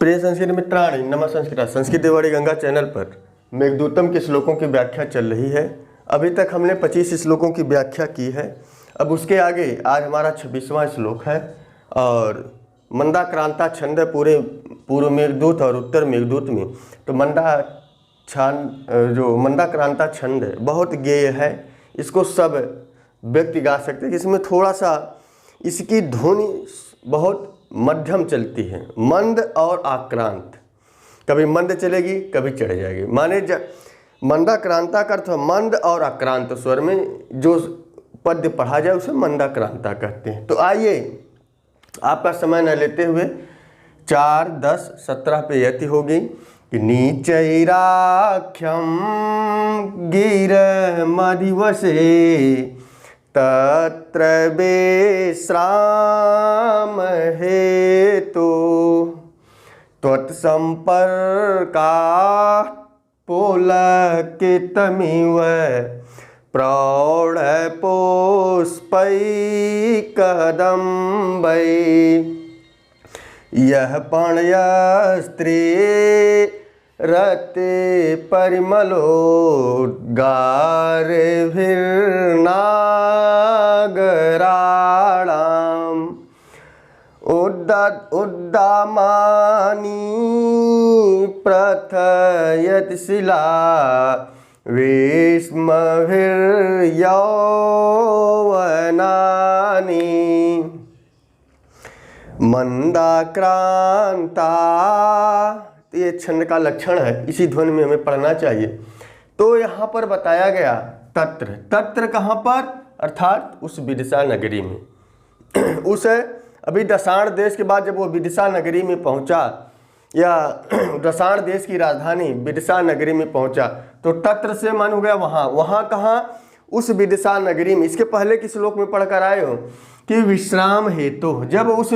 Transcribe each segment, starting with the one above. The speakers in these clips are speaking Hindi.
प्रिय संस्कृत मित्राणि, नमः संस्कृत संस्कृत देववाणी गंगा चैनल पर मेघदूतम के श्लोकों की व्याख्या चल रही है। अभी तक हमने 25 श्लोकों की व्याख्या की है। अब उसके आगे आज हमारा 26वां श्लोक है और मंदाक्रांता छंद है पूरे पूर्व मेघदूत और उत्तर मेघदूत में। तो जो मंदाक्रांता छंद है बहुत गेय है, इसको सब व्यक्ति गा सकते हैं। इसमें थोड़ा सा इसकी ध्वनि बहुत मध्यम चलती है, मंद और आक्रांत, कभी मंद चलेगी कभी चढ़ जाएगी। माने मंदाक्रांता का अर्थ मंद और आक्रांत स्वर में जो पद्य पढ़ा जाए उसे मंदाक्रांता कहते हैं। तो आइए आपका समय न लेते हुए 4, 10, 17 पे यति होगी कि नीचैराख्यम गिरमधिवसे तत्र विश्राम हेतु त्वत्संपर्कात् पुलकितमिव प्रौढपुष्पैकदम्बै यः पणयस्त्री रते परिमलोद्गारभिर्नागराणाम् उद्दामानि प्रथयति शिला विस्मभिर्यौवनानि मंदाक्रांता। ये छंद का लक्षण है, इसी ध्वनि में हमें पढ़ना चाहिए। तो यहाँ पर बताया गया तत्र, तत्र कहाँ पर, अर्थात उस विदिशा नगरी में। उस अभी दशाण देश के बाद जब वो विदिशा नगरी में पहुँचा, या दशाण देश की राजधानी विदिशा नगरी में पहुँचा, तो तत्र से मन हो गया वहाँ। वहाँ कहाँ, उस विदिशा नगरी में। इसके पहले किस श्लोक में पढ़कर आए हो कि विश्राम हेतु, जब उस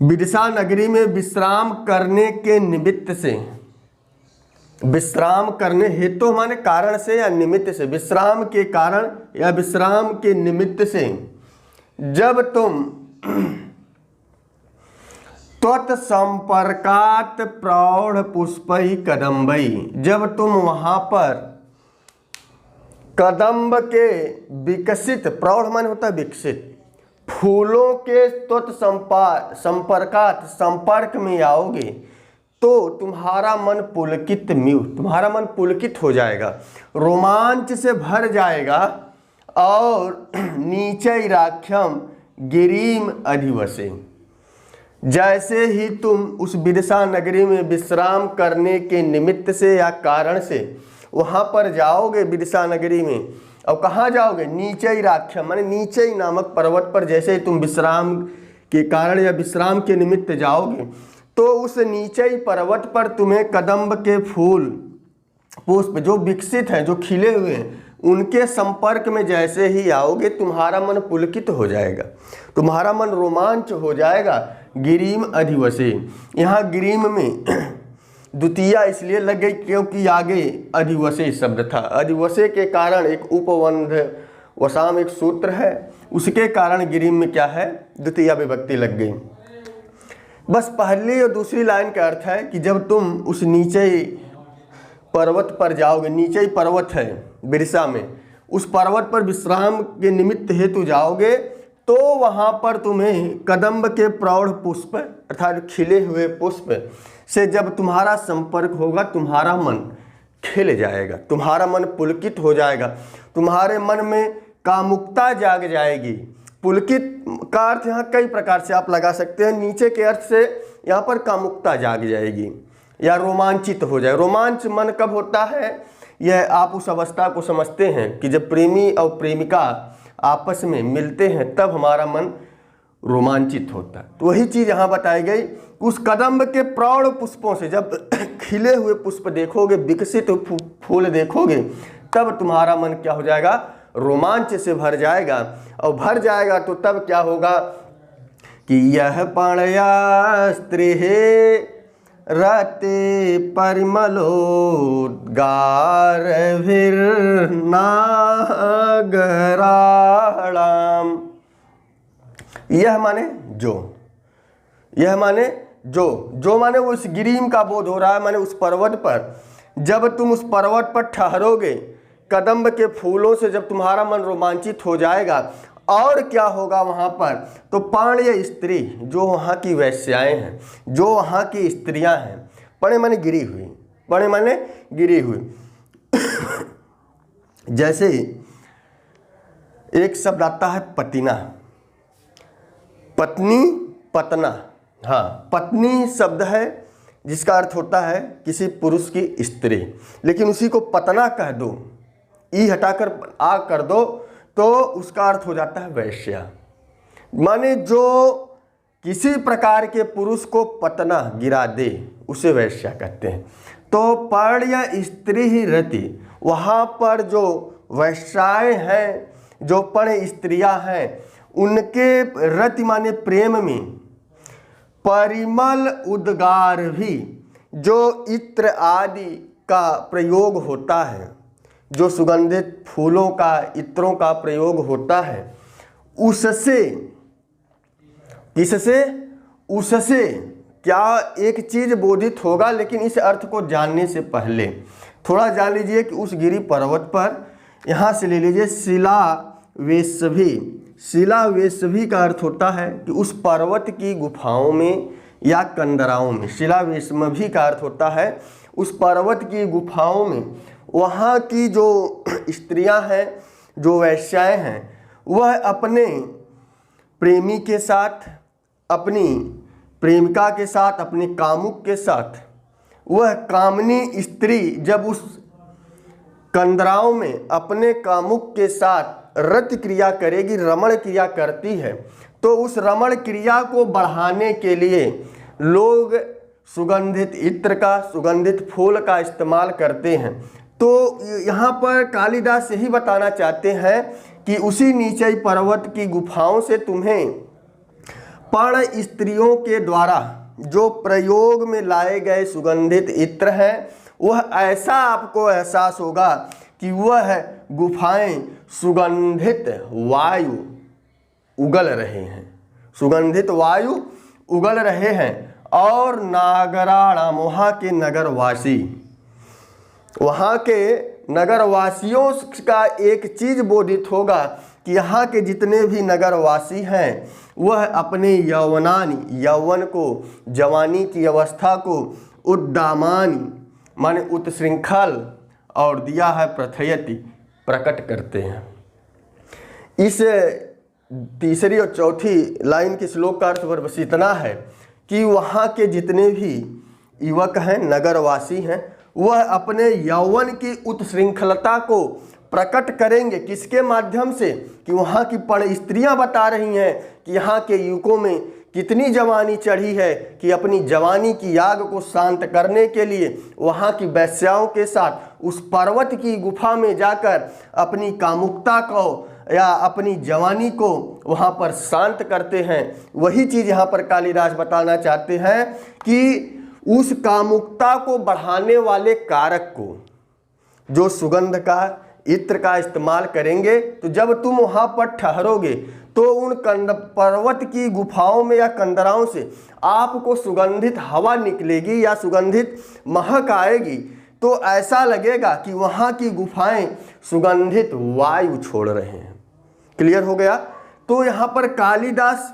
विदिशा नगरी में विश्राम करने के निमित्त से, विश्राम करने हेतु माने कारण से या निमित्त से, विश्राम के कारण या विश्राम के निमित्त से जब तुम त्वत्संपर्कात् प्रौढ़ पुष्पै कदम्बै, जब तुम वहां पर कदम्ब के विकसित, प्रौढ़ मान होता है विकसित, फूलों के संपर्कात संपर्क में आओगे तो तुम्हारा मन पुलकित तुम्हारा मन पुलकित हो जाएगा, रोमांच से भर जाएगा। और नीचे राख्यम गिरीम अधिवसे, जैसे ही तुम उस विदिशा नगरी में विश्राम करने के निमित्त से या कारण से वहाँ पर जाओगे विदिशा नगरी में, और कहाँ जाओगे, नीचे ही राख्यम माने नीचे ही नामक पर्वत पर जैसे ही तुम विश्राम के कारण या विश्राम के निमित्त जाओगे, तो उस नीचे ही पर्वत पर तुम्हें कदम्ब के फूल पुष्प जो विकसित हैं, जो खिले हुए हैं, उनके संपर्क में जैसे ही आओगे तुम्हारा मन पुलकित हो जाएगा, तुम्हारा मन रोमांच हो जाएगा। गिरीम अधिवसे, यहाँ गिरीम में द्वितीया इसलिए लग गई क्योंकि आगे अधिवसे शब्द था। अधिवसे के कारण एक उपबंध वसाम एक सूत्र है, उसके कारण गिरीम में क्या है, द्वितीया विभक्ति लग गई। बस पहली और दूसरी लाइन का अर्थ है कि जब तुम उस नीचे पर्वत पर जाओगे, नीचे ही पर्वत है विदिशा में, उस पर्वत पर विश्राम के निमित्त हेतु जाओगे, तो वहाँ पर तुम्हें कदम्ब के प्रौढ़ पुष्प अर्थात खिले हुए पुष्प से जब तुम्हारा संपर्क होगा, तुम्हारा मन खिल जाएगा, तुम्हारा मन पुलकित हो जाएगा, तुम्हारे मन में कामुकता जाग जाएगी। पुलकित का अर्थ यहाँ कई प्रकार से आप लगा सकते हैं। नीचे के अर्थ से यहाँ पर कामुकता जाग जाएगी या रोमांचित हो जाए। रोमांच मन कब होता है, यह आप उस अवस्था को समझते हैं कि जब प्रेमी और प्रेमिका आपस में मिलते हैं तब हमारा मन रोमांचित होता है। तो वही चीज़ यहाँ बताई गई, उस कदम्ब के प्रौढ़ पुष्पों से जब खिले हुए पुष्प देखोगे, विकसित फूल देखोगे, तब तुम्हारा मन क्या हो जाएगा, रोमांच से भर जाएगा। और भर जाएगा तो तब क्या होगा कि यह पणयास्त्री रते परिमलोद्गारभिर्नागराणाम्, यह माने जो, यह माने जो माने वो उस गिरिम का बोध हो रहा है, माने उस पर्वत पर जब तुम उस पर्वत पर ठहरोगे, कदम्ब के फूलों से जब तुम्हारा मन रोमांचित हो जाएगा, और क्या होगा वहाँ पर, तो पाण्य स्त्री, जो वहाँ की वैश्याएँ हैं, जो वहाँ की स्त्रियाँ हैं, पणे माने गिरी हुई, पणे माने गिरी हुई। जैसे एक शब्द आता है पतिना, पत्नी, पतना। हाँ, पत्नी शब्द है जिसका अर्थ होता है किसी पुरुष की स्त्री, लेकिन उसी को पतना कह दो, ई हटाकर आ कर दो, तो उसका अर्थ हो जाता है वैश्या। माने जो किसी प्रकार के पुरुष को पतना गिरा दे उसे वैश्या कहते हैं। तो पर्य स्त्री ही रति, वहाँ पर जो वैश्याएँ हैं, जो पर्ण स्त्रियाँ हैं, उनके रति माने प्रेम में परिमल उद्गार भी, जो इत्र आदि का प्रयोग होता है, जो सुगंधित फूलों का, इत्रों का प्रयोग होता है, उससे, किससे, उससे क्या एक चीज बोधित होगा। लेकिन इस अर्थ को जानने से पहले थोड़ा जान लीजिए कि उस गिरि पर्वत पर, यहाँ से ले लीजिए शिला वेशभी। शिला वेशभी का अर्थ होता है कि उस पर्वत की गुफाओं में या कंदराओं में। शिला वेशभी का अर्थ होता है उस पर्वत की गुफाओं में वहाँ की जो स्त्रियां हैं, जो वैश्याएं हैं, वह अपने प्रेमी के साथ, अपनी प्रेमिका के साथ, अपने कामुक के साथ, वह कामनी स्त्री जब उस कंदराओं में अपने कामुक के साथ रति क्रिया करेगी, रमण क्रिया करती है, तो उस रमण क्रिया को बढ़ाने के लिए लोग सुगंधित इत्र का, सुगंधित फूल का इस्तेमाल करते हैं। तो यहाँ पर कालिदास यही बताना चाहते हैं कि उसी नीचे पर्वत की गुफाओं से तुम्हें पर्ण स्त्रियों के द्वारा जो प्रयोग में लाए गए सुगंधित इत्र हैं, वह ऐसा आपको एहसास होगा कि वह गुफाएं सुगंधित वायु उगल रहे हैं, सुगंधित वायु उगल रहे हैं। और नागराणाम, वहाँ के नगरवासी, वहाँ के नगरवासियों का एक चीज बोधित होगा कि यहाँ के जितने भी नगरवासी हैं, वह अपने यौवनानि, यौवन को, जवानी की अवस्था को, उद्दामानि माने उत्श्रृंखल, और दिया है प्रथयति, प्रकट करते हैं। इस तीसरी और चौथी लाइन के श्लोक का अर्थ बस इतना है कि वहाँ के जितने भी युवक हैं, नगरवासी हैं, वह अपने यौवन की उत्श्रृंखलता को प्रकट करेंगे। किसके माध्यम से, कि वहाँ की पर्ण स्त्रियां बता रही हैं कि यहाँ के युवकों में कितनी जवानी चढ़ी है, कि अपनी जवानी की आग को शांत करने के लिए वहाँ की वैश्याओं के साथ उस पर्वत की गुफा में जाकर अपनी कामुकता को या अपनी जवानी को वहाँ पर शांत करते हैं। वही चीज़ यहाँ पर कालिदास बताना चाहते हैं कि उस कामुकता को बढ़ाने वाले कारक को, जो सुगंध का, इत्र का इस्तेमाल करेंगे, तो जब तुम वहाँ पर ठहरोगे तो उन पर्वत की गुफाओं में या कंदराओं से आपको सुगंधित हवा निकलेगी या सुगंधित महक आएगी, तो ऐसा लगेगा कि वहाँ की गुफाएं सुगंधित वायु छोड़ रहे हैं। क्लियर हो गया। तो यहाँ पर कालिदास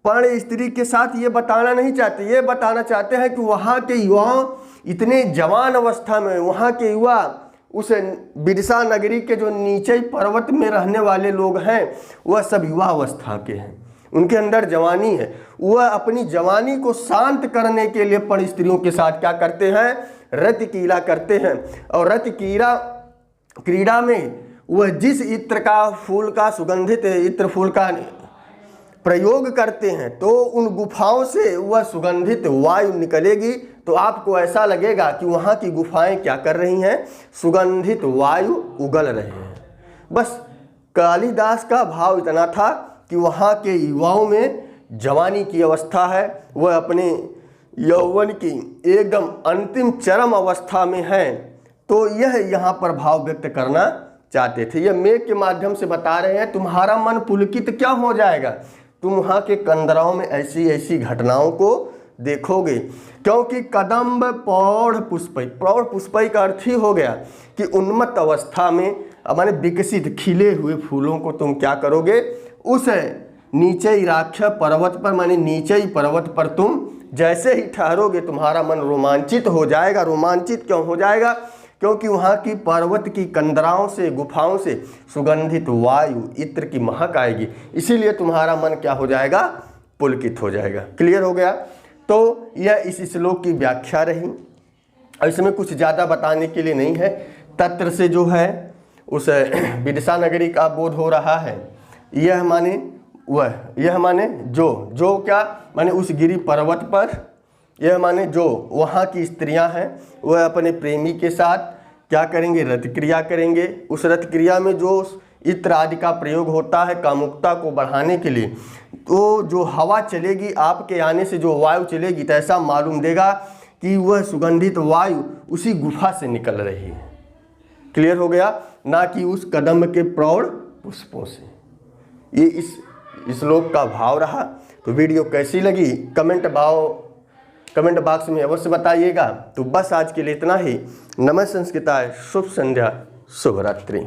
पर्ण स्त्री के साथ ये बताना नहीं चाहते, ये बताना चाहते हैं कि वहाँ के युवाओं इतने जवान अवस्था में, वहाँ के युवा उस बिरसा नगरी के जो नीचे पर्वत में रहने वाले लोग हैं, वह सब युवा अवस्था के हैं, उनके अंदर जवानी है। वह अपनी जवानी को शांत करने के लिए पर्ण स्त्रियों के साथ क्या करते हैं, रति क्रीड़ा करते हैं। और रति क्रीड़ा में वह जिस इत्र का, फूल का, सुगंधित इत्र फूल का प्रयोग करते हैं, तो उन गुफाओं से वह सुगंधित वायु निकलेगी, तो आपको ऐसा लगेगा कि वहाँ की गुफाएं क्या कर रही हैं, सुगंधित वायु उगल रहे हैं। बस कालिदास का भाव इतना था कि वहाँ के युवाओं में जवानी की अवस्था है, वह अपने यौवन की एकदम अंतिम चरम अवस्था में है। तो यह यहाँ पर भाव व्यक्त करना चाहते थे। यह मेघ के माध्यम से बता रहे हैं, तुम्हारा मन पुलकित क्या हो जाएगा, तुम वहाँ के कंदराओं में ऐसी ऐसी घटनाओं को देखोगे। क्योंकि कदम्ब प्रौढ़ पुष्पई, प्रौढ़ पुष्पई का अर्थ ही हो गया कि उन्मत्त अवस्था में माने विकसित खिले हुए फूलों को तुम क्या करोगे, उस नीचे राख्य पर्वत पर माने नीचे ही पर्वत पर तुम जैसे ही ठहरोगे तुम्हारा मन रोमांचित हो जाएगा। रोमांचित क्यों हो जाएगा? क्योंकि वहाँ की पर्वत की कंदराओं से, गुफाओं से सुगंधित वायु, इत्र की महक आएगी, इसीलिए तुम्हारा मन क्या हो जाएगा, पुलकित हो जाएगा। क्लियर हो गया? तो यह इस श्लोक की व्याख्या रही। और इसमें कुछ ज़्यादा बताने के लिए नहीं है। तत्र से जो है उस विदिशा नगरी का बोध हो रहा है। यह माने वह, यह माने जो क्या माने उस गिरी पर्वत पर, यह माने जो वहाँ की स्त्रियां हैं वह अपने प्रेमी के साथ क्या करेंगे, रत क्रिया करेंगे। उस रत क्रिया में जो इत्र आदि का प्रयोग होता है कामुकता को बढ़ाने के लिए, तो जो हवा चलेगी आपके आने से, जो वायु चलेगी, तो ऐसा मालूम देगा कि वह सुगंधित वायु उसी गुफा से निकल रही है। क्लियर हो गया? ना कि उस कदम के प्रौढ़ पुष्पों से। ये इस श्लोक का भाव रहा। तो वीडियो कैसी लगी कमेंट बॉक्स में अवश्य बताइएगा। तो बस आज के लिए इतना ही। नमः संस्कृताय, शुभ संध्या, शुभ रात्रि।